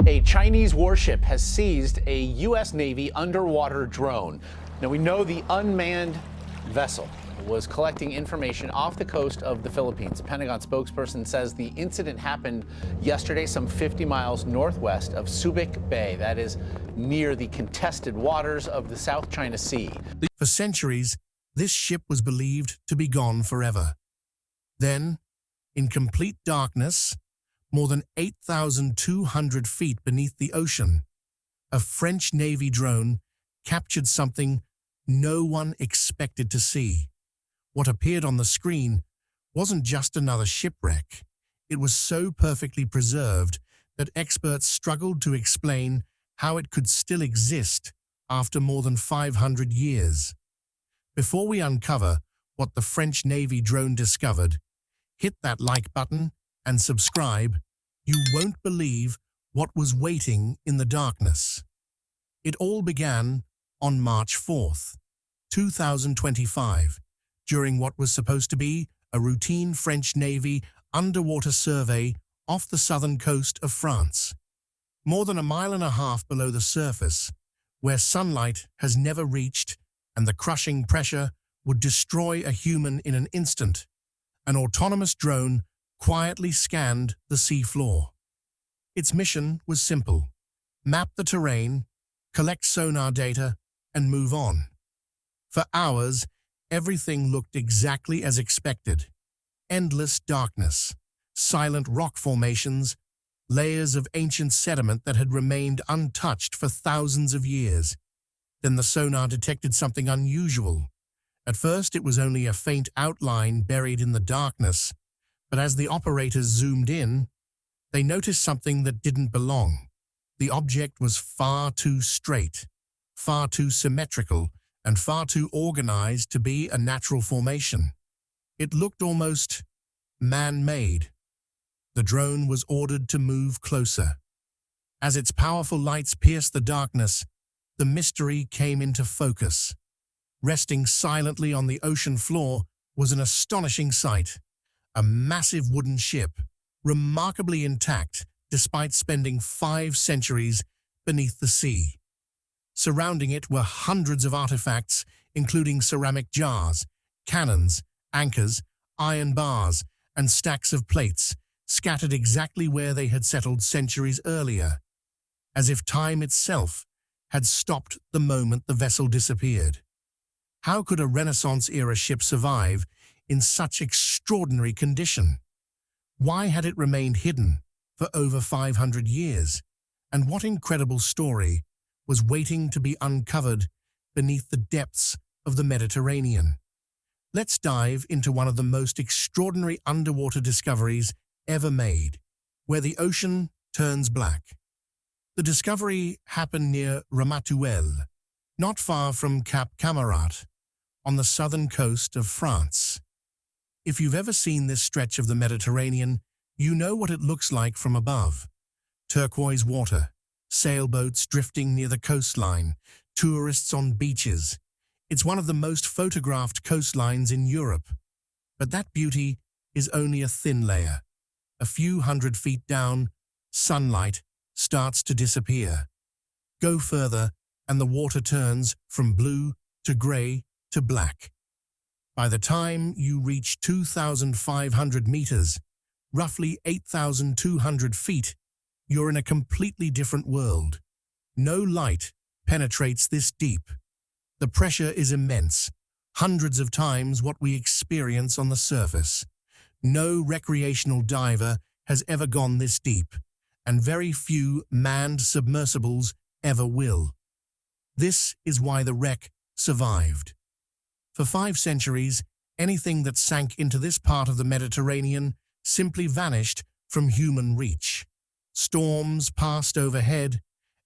A Chinese warship has seized a U.S. Navy underwater drone. Now, we know the unmanned vessel was collecting information off the coast of the Philippines. A Pentagon spokesperson says the incident happened yesterday, some 50 miles northwest of Subic Bay. That is near the contested waters of the South China Sea. For centuries, this ship was believed to be gone forever. Then, in complete darkness, more than 8,200 feet beneath the ocean, a French Navy drone captured something no one expected to see. What appeared on the screen wasn't just another shipwreck. It was so perfectly preserved that experts struggled to explain how it could still exist after more than 500 years. Before we uncover what the French Navy drone discovered, hit that like button and subscribe. You won't believe what was waiting in the darkness. It all began on March 4th, 2025, during what was supposed to be a routine French Navy underwater survey off the southern coast of France. More than 1.5 miles below the surface, where sunlight has never reached and the crushing pressure would destroy a human in an instant, an autonomous drone quietly scanned the seafloor. Its mission was simple: map the terrain, collect sonar data, and move on. For hours, everything looked exactly as expected. Endless darkness, silent rock formations, layers of ancient sediment that had remained untouched for thousands of years. Then the sonar detected something unusual. At first, it was only a faint outline buried in the darkness, but as the operators zoomed in, they noticed something that didn't belong. The object was far too straight, far too symmetrical, and far too organized to be a natural formation. It looked almost man-made. The drone was ordered to move closer. As its powerful lights pierced the darkness, the mystery came into focus. Resting silently on the ocean floor was an astonishing sight: a massive wooden ship, remarkably intact despite spending 5 centuries beneath the sea. Surrounding it were hundreds of artifacts, including ceramic jars, cannons, anchors, iron bars, and stacks of plates, scattered exactly where they had settled centuries earlier, as if time itself had stopped the moment the vessel disappeared. How could a Renaissance-era ship survive in such extraordinary condition? Why had it remained hidden for over 500 years? And what incredible story was waiting to be uncovered beneath the depths of the Mediterranean? Let's dive into one of the most extraordinary underwater discoveries ever made, where the ocean turns black. The discovery happened near Ramatuelle, not far from Cap Camarat, on the southern coast of France. If you've ever seen this stretch of the Mediterranean, you know what it looks like from above. Turquoise water, sailboats drifting near the coastline, tourists on beaches. It's one of the most photographed coastlines in Europe. But that beauty is only a thin layer. A few hundred feet down, sunlight starts to disappear. Go further, and the water turns from blue to gray to black. By the time you reach 2,500 meters, roughly 8,200 feet, you're in a completely different world. No light penetrates this deep. The pressure is immense, hundreds of times what we experience on the surface. No recreational diver has ever gone this deep, and very few manned submersibles ever will. This is why the wreck survived. For 5 centuries, anything that sank into this part of the Mediterranean simply vanished from human reach. Storms passed overhead,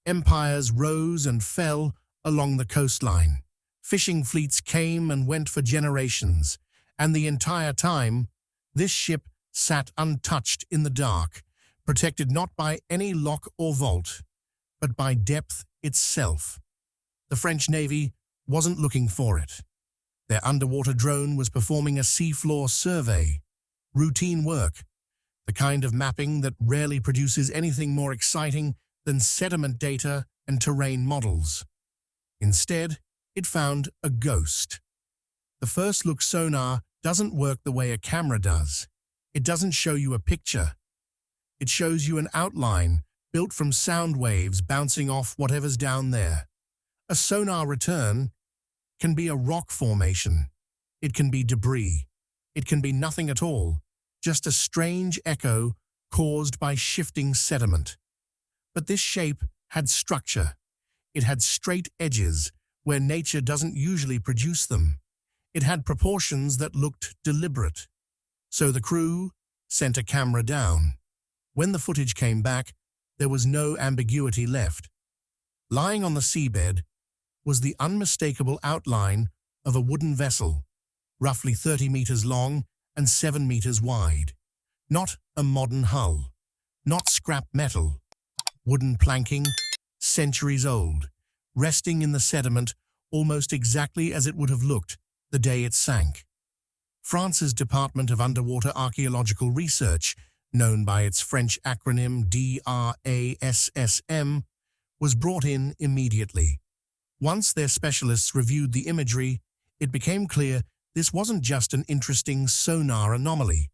empires rose and fell along the coastline. Fishing fleets came and went for generations, and the entire time, this ship sat untouched in the dark, protected not by any lock or vault, but by depth itself. The French Navy wasn't looking for it. Their underwater drone was performing a seafloor survey, routine work, the kind of mapping that rarely produces anything more exciting than sediment data and terrain models. Instead, it found a ghost. The first-look sonar doesn't work the way a camera does. It doesn't show you a picture. It shows you an outline built from sound waves bouncing off whatever's down there. A sonar return can be a rock formation. It can be debris. It can be nothing at all, just a strange echo caused by shifting sediment. But this shape had structure. It had straight edges where nature doesn't usually produce them. It had proportions that looked deliberate. So the crew sent a camera down. When the footage came back, there was no ambiguity left. Lying on the seabed was the unmistakable outline of a wooden vessel, roughly 30 meters long and 7 meters wide. Not a modern hull, not scrap metal, wooden planking, centuries old, resting in the sediment almost exactly as it would have looked the day it sank. France's Department of Underwater Archaeological Research, known by its French acronym DRASSM, was brought in immediately. Once their specialists reviewed the imagery, it became clear this wasn't just an interesting sonar anomaly.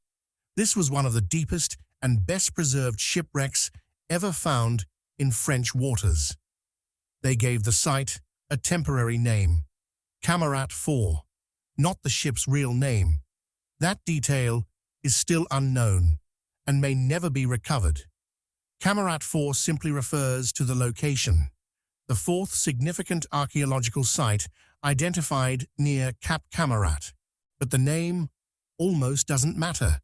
This was one of the deepest and best-preserved shipwrecks ever found in French waters. They gave the site a temporary name, Camerat 4, not the ship's real name. That detail is still unknown and may never be recovered. Camerat 4 simply refers to the location, the fourth significant archaeological site identified near Cap Camerat. But the name almost doesn't matter.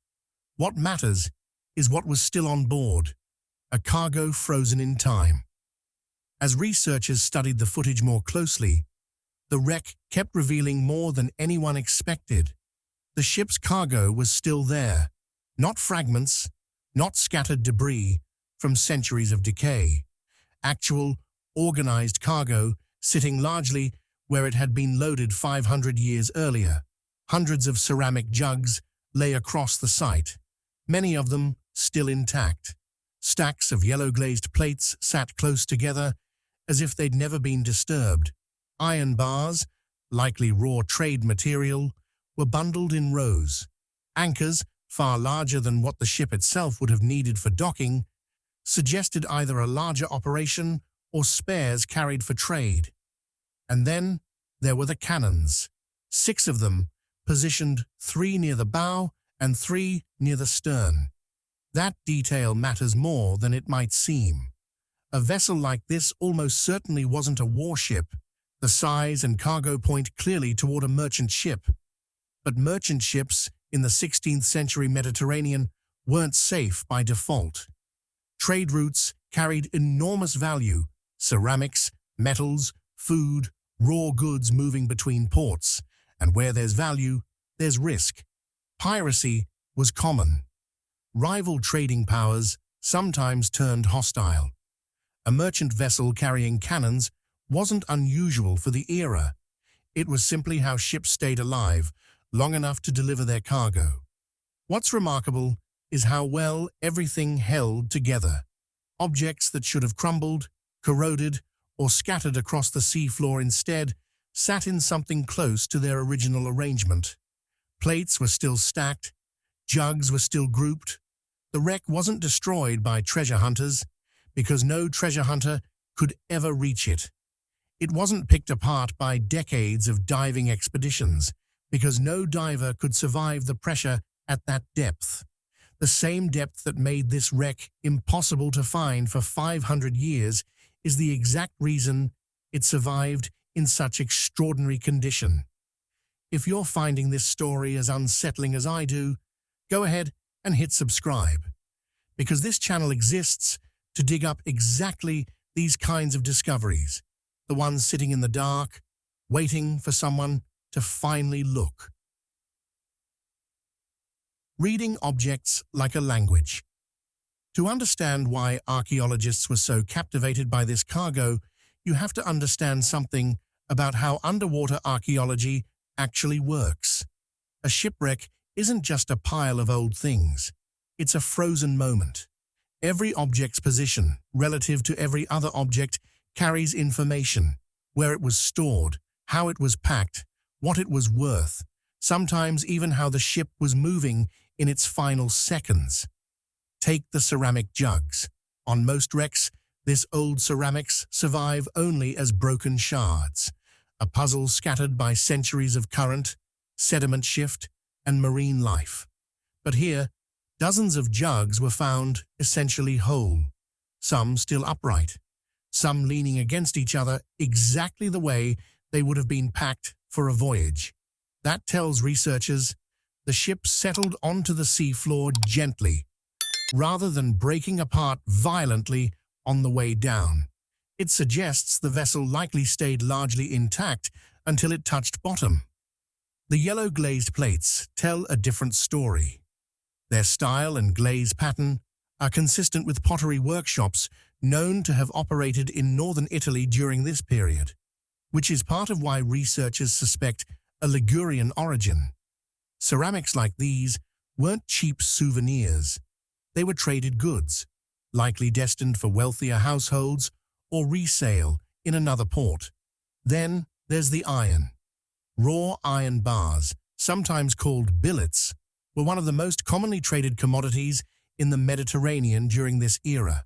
What matters is what was still on board, a cargo frozen in time. As researchers studied the footage more closely, the wreck kept revealing more than anyone expected. The ship's cargo was still there, not fragments, not scattered debris from centuries of decay. Actual, organized cargo sitting largely where it had been loaded 500 years earlier. Hundreds of ceramic jugs lay across the site, many of them still intact. Stacks of yellow-glazed plates sat close together as if they'd never been disturbed. Iron bars, likely raw trade material, were bundled in rows. Anchors, far larger than what the ship itself would have needed for docking, suggested either a larger operation or spares carried for trade. And then there were the cannons, 6 of them, positioned 3 near the bow and 3 near the stern. That detail matters more than it might seem. A vessel like this almost certainly wasn't a warship, the size and cargo point clearly toward a merchant ship. But merchant ships in the 16th century Mediterranean weren't safe by default. Trade routes carried enormous value: ceramics, metals, food, raw goods moving between ports, and where there's value, there's risk. Piracy was common. Rival trading powers sometimes turned hostile. A merchant vessel carrying cannons wasn't unusual for the era. It was simply how ships stayed alive long enough to deliver their cargo. What's remarkable is how well everything held together. Objects that should have crumbled, corroded, or scattered across the seafloor instead sat in something close to their original arrangement. Plates were still stacked, jugs were still grouped. The wreck wasn't destroyed by treasure hunters because no treasure hunter could ever reach it. It wasn't picked apart by decades of diving expeditions because no diver could survive the pressure at that depth. The same depth that made this wreck impossible to find for 500 years is the exact reason it survived in such extraordinary condition. If you're finding this story as unsettling as I do, go ahead and hit subscribe, because this channel exists to dig up exactly these kinds of discoveries, the ones sitting in the dark, waiting for someone to finally look. Reading objects like a language. To understand why archaeologists were so captivated by this cargo, you have to understand something about how underwater archaeology actually works. A shipwreck isn't just a pile of old things. It's a frozen moment. Every object's position relative to every other object carries information: where it was stored, how it was packed, what it was worth, sometimes even how the ship was moving in its final seconds. Take the ceramic jugs. On most wrecks, this old ceramics survive only as broken shards, a puzzle scattered by centuries of current, sediment shift, and marine life. But here, dozens of jugs were found essentially whole, some still upright, some leaning against each other exactly the way they would have been packed for a voyage. That tells researchers the ship settled onto the seafloor gently, rather than breaking apart violently on the way down. It suggests the vessel likely stayed largely intact until it touched bottom. The yellow glazed plates tell a different story. Their style and glaze pattern are consistent with pottery workshops known to have operated in northern Italy during this period, which is part of why researchers suspect a Ligurian origin. Ceramics like these weren't cheap souvenirs. They were traded goods, likely destined for wealthier households or resale in another port. Then there's the iron. Raw iron bars, sometimes called billets, were one of the most commonly traded commodities in the Mediterranean during this era.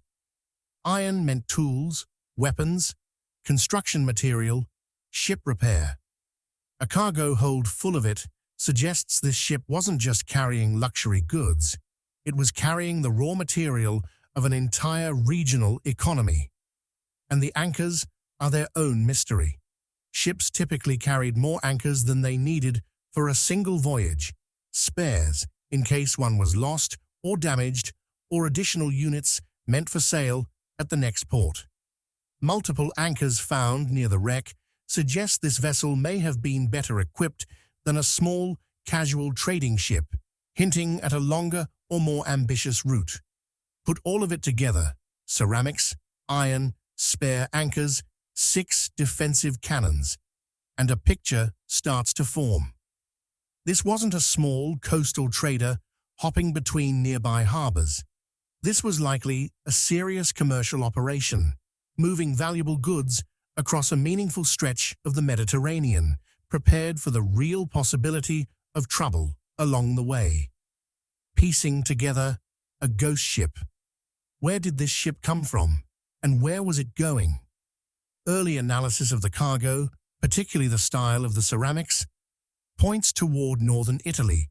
Iron meant tools, weapons, construction material, ship repair. A cargo hold full of it suggests this ship wasn't just carrying luxury goods, it was carrying the raw material of an entire regional economy. And the anchors are their own mystery. Ships typically carried more anchors than they needed for a single voyage, spares in case one was lost or damaged, or additional units meant for sale at the next port. Multiple anchors found near the wreck suggest this vessel may have been better equipped than a small, casual trading ship, hinting at a longer or more ambitious route. Put all of it together: ceramics, iron, spare anchors, 6 defensive cannons, and a picture starts to form. This wasn't a small coastal trader hopping between nearby harbors. This was likely a serious commercial operation, moving valuable goods across a meaningful stretch of the Mediterranean, prepared for the real possibility of trouble along the way. Piecing together a ghost ship. Where did this ship come from, and where was it going? Early analysis of the cargo, particularly the style of the ceramics, points toward northern Italy,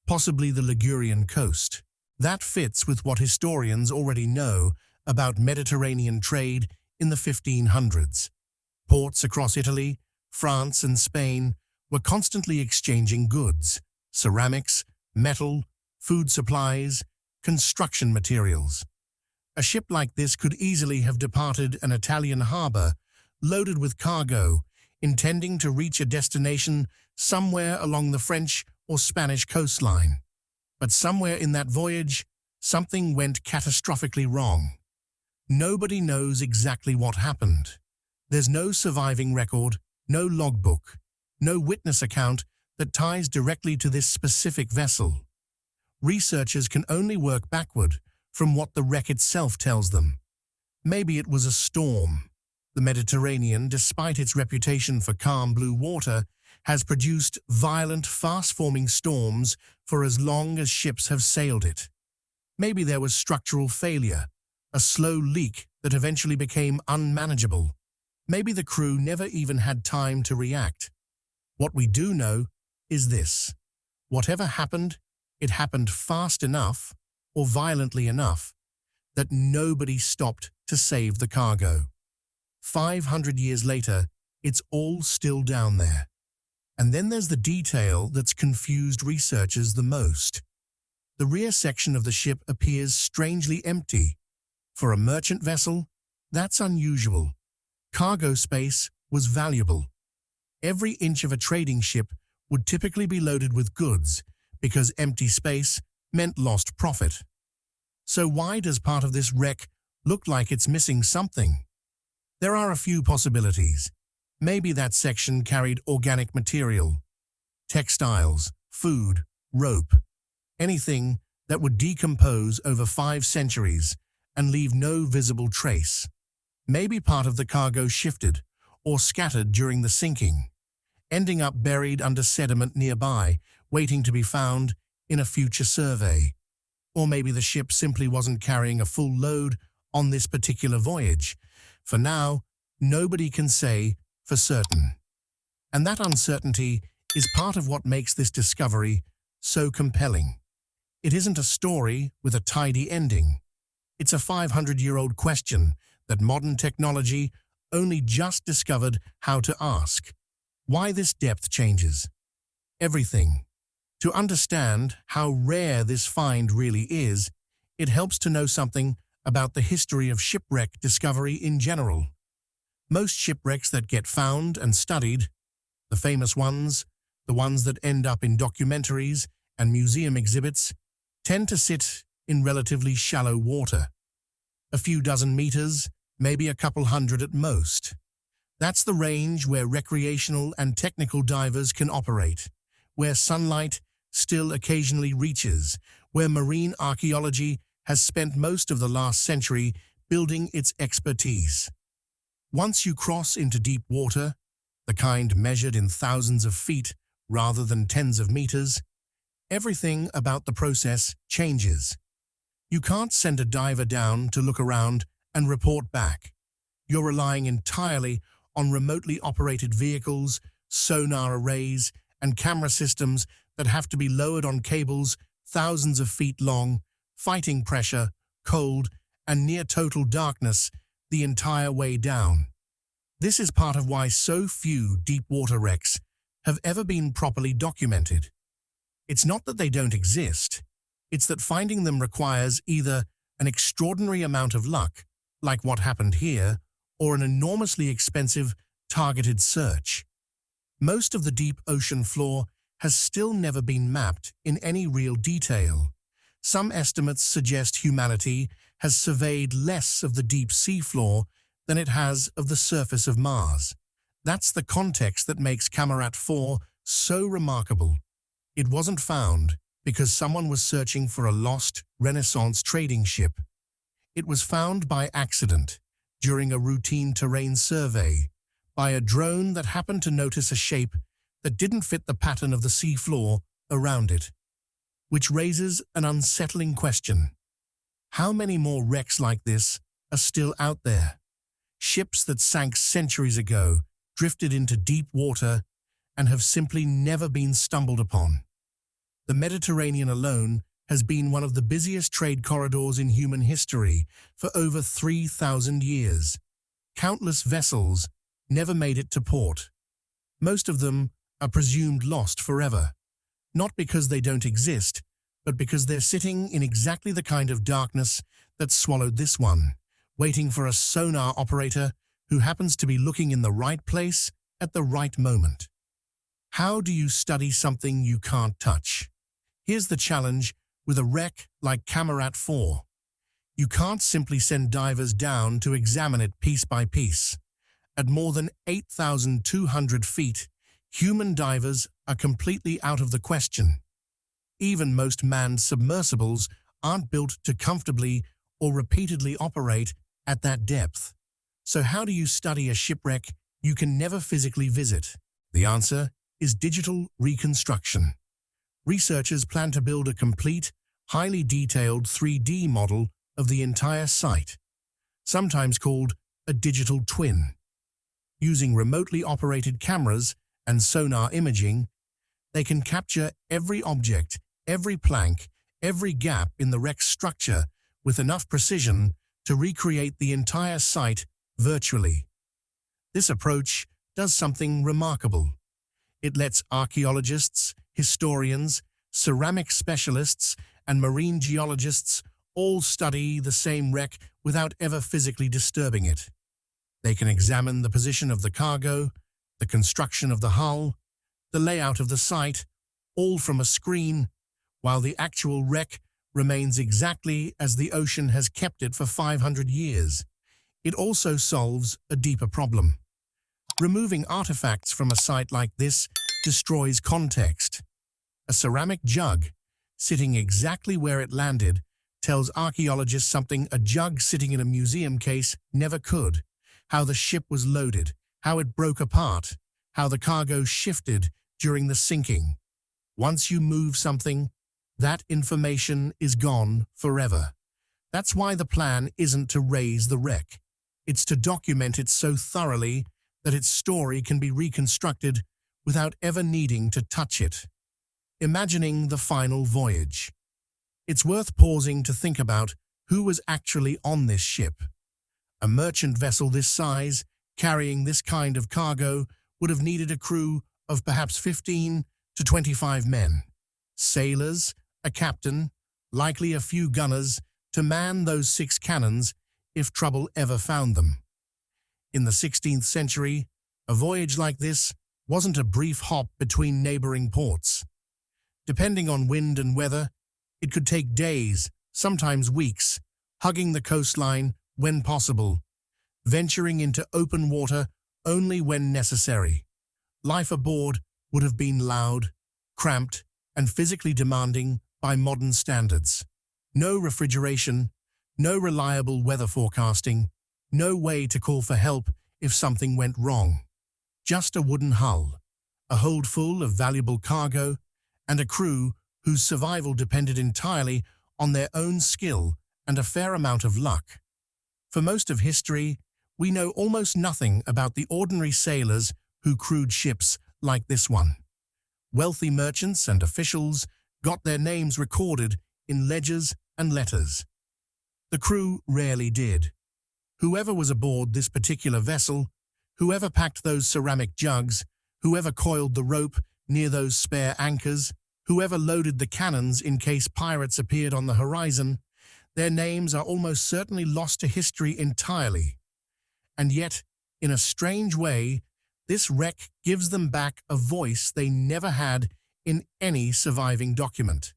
possibly the Ligurian coast. That fits with what historians already know about Mediterranean trade in the 1500s. Ports across Italy, France, and Spain were constantly exchanging goods: ceramics, metal, food supplies, construction materials. A ship like this could easily have departed an Italian harbor loaded with cargo, intending to reach a destination somewhere along the French or Spanish coastline. But somewhere in that voyage, something went catastrophically wrong. Nobody knows exactly what happened. There's no surviving record, no logbook, no witness account that ties directly to this specific vessel. Researchers can only work backward from what the wreck itself tells them. Maybe it was a storm. The Mediterranean, despite its reputation for calm blue water, has produced violent, fast-forming storms for as long as ships have sailed it. Maybe there was structural failure, a slow leak that eventually became unmanageable. Maybe the crew never even had time to react. What we do know is this: whatever happened, it happened fast enough, or violently enough, that nobody stopped to save the cargo. 500 years later, it's all still down there. And then there's the detail that's confused researchers the most. The rear section of the ship appears strangely empty. For a merchant vessel, that's unusual. Cargo space was valuable. Every inch of a trading ship would typically be loaded with goods, because empty space meant lost profit. So why does part of this wreck look like it's missing something? There are a few possibilities. Maybe that section carried organic material, textiles, food, rope, anything that would decompose over 5 centuries and leave no visible trace. Maybe part of the cargo shifted or scattered during the sinking, ending up buried under sediment nearby, waiting to be found in a future survey. Or maybe the ship simply wasn't carrying a full load on this particular voyage. For now, nobody can say for certain. And that uncertainty is part of what makes this discovery so compelling. It isn't a story with a tidy ending. It's a 500-year-old question that modern technology only just discovered how to ask. Why this depth changes everything. To understand how rare this find really is, it helps to know something about the history of shipwreck discovery in general. Most shipwrecks that get found and studied, the famous ones, the ones that end up in documentaries and museum exhibits, tend to sit in relatively shallow water. A few dozen meters, maybe a couple hundred at most. That's the range where recreational and technical divers can operate, where sunlight still occasionally reaches, where marine archaeology has spent most of the last century building its expertise. Once you cross into deep water, the kind measured in thousands of feet rather than tens of meters, everything about the process changes. You can't send a diver down to look around and report back. You're relying entirely on remotely operated vehicles, sonar arrays, and camera systems that have to be lowered on cables thousands of feet long, fighting pressure, cold, and near total darkness the entire way down. This is part of why so few deep-water wrecks have ever been properly documented. It's not that they don't exist, it's that finding them requires either an extraordinary amount of luck, like what happened here, or an enormously expensive, targeted search. Most of the deep ocean floor has still never been mapped in any real detail. Some estimates suggest humanity has surveyed less of the deep sea floor than it has of the surface of Mars. That's the context that makes Camarat 4 so remarkable. It wasn't found because someone was searching for a lost Renaissance trading ship. It was found by accident during a routine terrain survey by a drone that happened to notice a shape that didn't fit the pattern of the sea floor around it, which raises an unsettling question. How many more wrecks like this are still out there? Ships that sank centuries ago, drifted into deep water, and have simply never been stumbled upon. The Mediterranean alone has been one of the busiest trade corridors in human history for over 3,000 years. Countless vessels never made it to port. Most of them are presumed lost forever, not because they don't exist, but because they're sitting in exactly the kind of darkness that swallowed this one, waiting for a sonar operator who happens to be looking in the right place at the right moment. How do you study something you can't touch? Here's the challenge with a wreck like Camarat 4. You can't simply send divers down to examine it piece by piece. At more than 8,200 feet, human divers are completely out of the question. Even most manned submersibles aren't built to comfortably or repeatedly operate at that depth. So how do you study a shipwreck you can never physically visit? The answer is digital reconstruction. Researchers plan to build a complete, highly detailed 3D model of the entire site, sometimes called a digital twin. Using remotely operated cameras and sonar imaging, they can capture every object, every plank, every gap in the wreck's structure with enough precision to recreate the entire site virtually. This approach does something remarkable. It lets archaeologists, historians, ceramic specialists, and marine geologists all study the same wreck without ever physically disturbing it. They can examine the position of the cargo, the construction of the hull, the layout of the site, all from a screen, while the actual wreck remains exactly as the ocean has kept it for 500 years. It also solves a deeper problem. Removing artifacts from a site like this destroys context. A ceramic jug, sitting exactly where it landed, tells archaeologists something a jug sitting in a museum case never could: how the ship was loaded, how it broke apart, how the cargo shifted during the sinking. Once you move something, that information is gone forever. That's why the plan isn't to raise the wreck. It's to document it so thoroughly that its story can be reconstructed without ever needing to touch it. Imagining the final voyage. It's worth pausing to think about who was actually on this ship. A merchant vessel this size, carrying this kind of cargo, would have needed a crew of perhaps 15 to 25 men. Sailors, a captain, likely a few gunners, to man those 6 cannons if trouble ever found them. In the 16th century, a voyage like this wasn't a brief hop between neighboring ports. Depending on wind and weather, it could take days, sometimes weeks, hugging the coastline when possible, venturing into open water only when necessary. Life aboard would have been loud, cramped, and physically demanding by modern standards. No refrigeration, no reliable weather forecasting, no way to call for help if something went wrong. Just a wooden hull, a hold full of valuable cargo, and a crew whose survival depended entirely on their own skill and a fair amount of luck. For most of history, we know almost nothing about the ordinary sailors who crewed ships like this one. Wealthy merchants and officials got their names recorded in ledgers and letters. The crew rarely did. Whoever was aboard this particular vessel, whoever packed those ceramic jugs, whoever coiled the rope near those spare anchors, whoever loaded the cannons in case pirates appeared on the horizon, their names are almost certainly lost to history entirely. And yet, in a strange way, this wreck gives them back a voice they never had in any surviving document.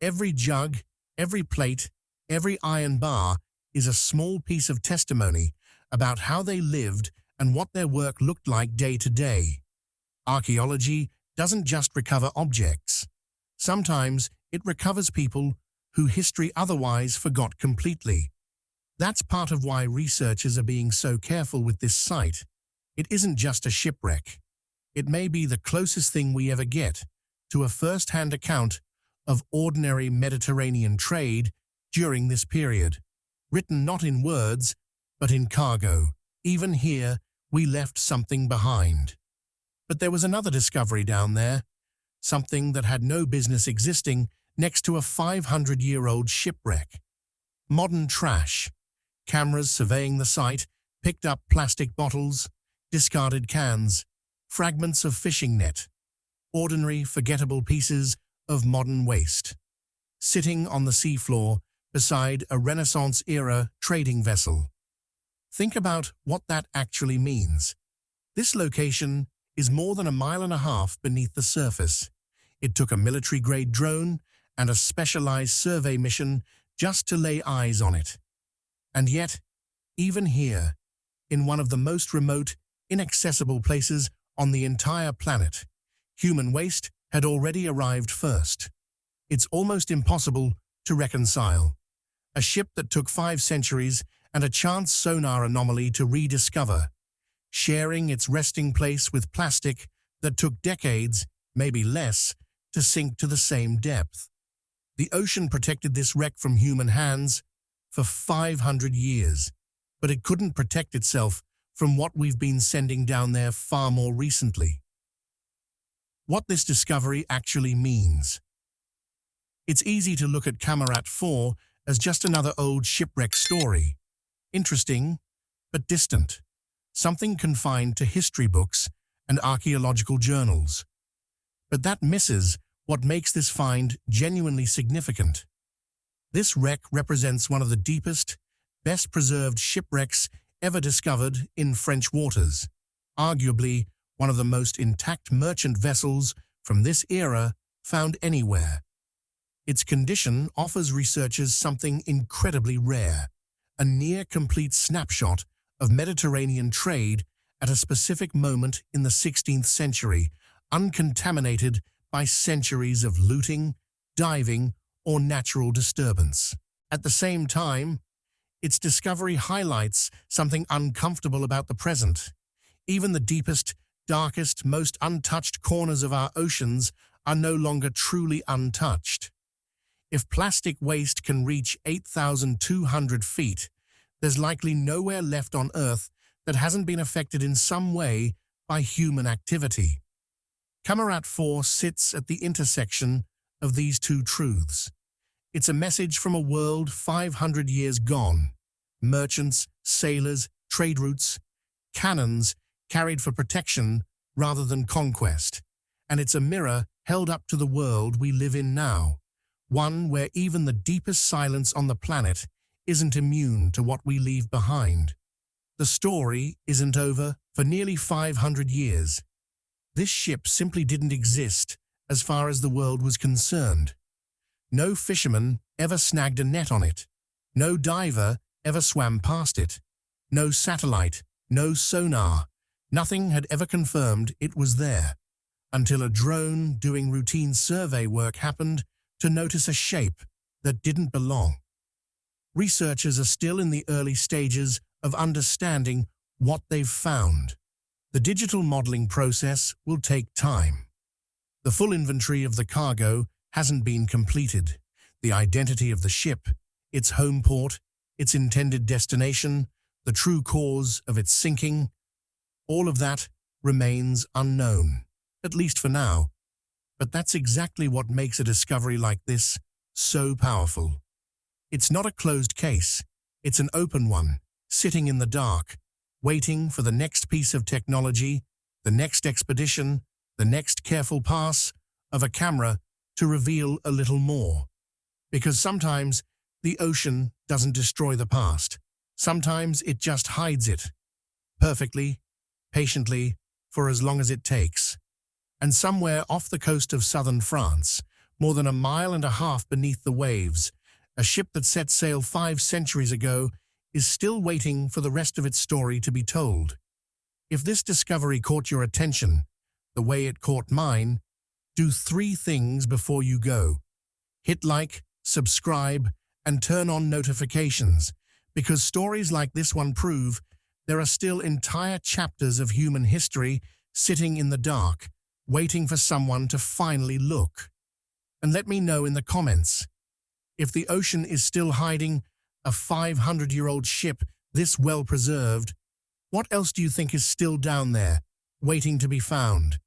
Every jug, every plate, every iron bar is a small piece of testimony about how they lived and what their work looked like day to day. Archaeology doesn't just recover objects. Sometimes it recovers people who history otherwise forgot completely. That's part of why researchers are being so careful with this site. It isn't just a shipwreck. It may be the closest thing we ever get to a first-hand account of ordinary Mediterranean trade during this period, written not in words, but in cargo. Even here, we left something behind. But there was another discovery down there, something that had no business existing next to a 500-year-old shipwreck. Modern trash. Cameras surveying the site picked up plastic bottles, discarded cans, fragments of fishing net, ordinary, forgettable pieces of modern waste, sitting on the seafloor beside a Renaissance-era trading vessel. Think about what that actually means. This location is more than 1.5 miles beneath the surface. It took a military-grade drone and a specialized survey mission just to lay eyes on it. And yet, even here, in one of the most remote, inaccessible places on the entire planet, human waste had already arrived first. It's almost impossible to reconcile. A ship that took 5 centuries and a chance sonar anomaly to rediscover, sharing its resting place with plastic that took decades, maybe less, to sink to the same depth. The ocean protected this wreck from human hands for 500 years, but it couldn't protect itself from what we've been sending down there far more recently. What this discovery actually means. It's easy to look at Camarat 4 as just another old shipwreck story. Interesting, but distant. Something confined to history books and archaeological journals. But that misses what makes this find genuinely significant. This wreck represents one of the deepest, best-preserved shipwrecks ever discovered in French waters, arguably one of the most intact merchant vessels from this era found anywhere. Its condition offers researchers something incredibly rare, a near-complete snapshot of Mediterranean trade at a specific moment in the 16th century, uncontaminated by centuries of looting, diving, or natural disturbance. At the same time, its discovery highlights something uncomfortable about the present. Even the deepest, darkest, most untouched corners of our oceans are no longer truly untouched. If plastic waste can reach 8,200 feet, there's likely nowhere left on Earth that hasn't been affected in some way by human activity. Kamarat 4 sits at the intersection of these two truths. It's a message from a world 500 years gone. Merchants, sailors, trade routes, cannons carried for protection rather than conquest. And it's a mirror held up to the world we live in now, one where even the deepest silence on the planet isn't immune to what we leave behind. The story isn't over. For nearly 500 years, this ship simply didn't exist as far as the world was concerned. No fisherman ever snagged a net on it. No diver ever swam past it. No satellite, no sonar. Nothing had ever confirmed it was there, until a drone doing routine survey work happened to notice a shape that didn't belong. Researchers are still in the early stages of understanding what they've found. The digital modeling process will take time. The full inventory of the cargo hasn't been completed. The identity of the ship, its home port, its intended destination, the true cause of its sinking, all of that remains unknown, at least for now. But that's exactly what makes a discovery like this so powerful. It's not a closed case. It's an open one, sitting in the dark, waiting for the next piece of technology, the next expedition, the next careful pass of a camera to reveal a little more. Because sometimes the ocean doesn't destroy the past. Sometimes it just hides it, perfectly, patiently, for as long as it takes. And somewhere off the coast of southern France, more than 1.5 miles beneath the waves, a ship that set sail 5 centuries ago is still waiting for the rest of its story to be told. If this discovery caught your attention, the way it caught mine, do 3 things before you go. Hit like, subscribe, and turn on notifications, because stories like this one prove there are still entire chapters of human history sitting in the dark, waiting for someone to finally look. And let me know in the comments, if the ocean is still hiding a 500-year-old ship this well preserved, what else do you think is still down there, waiting to be found?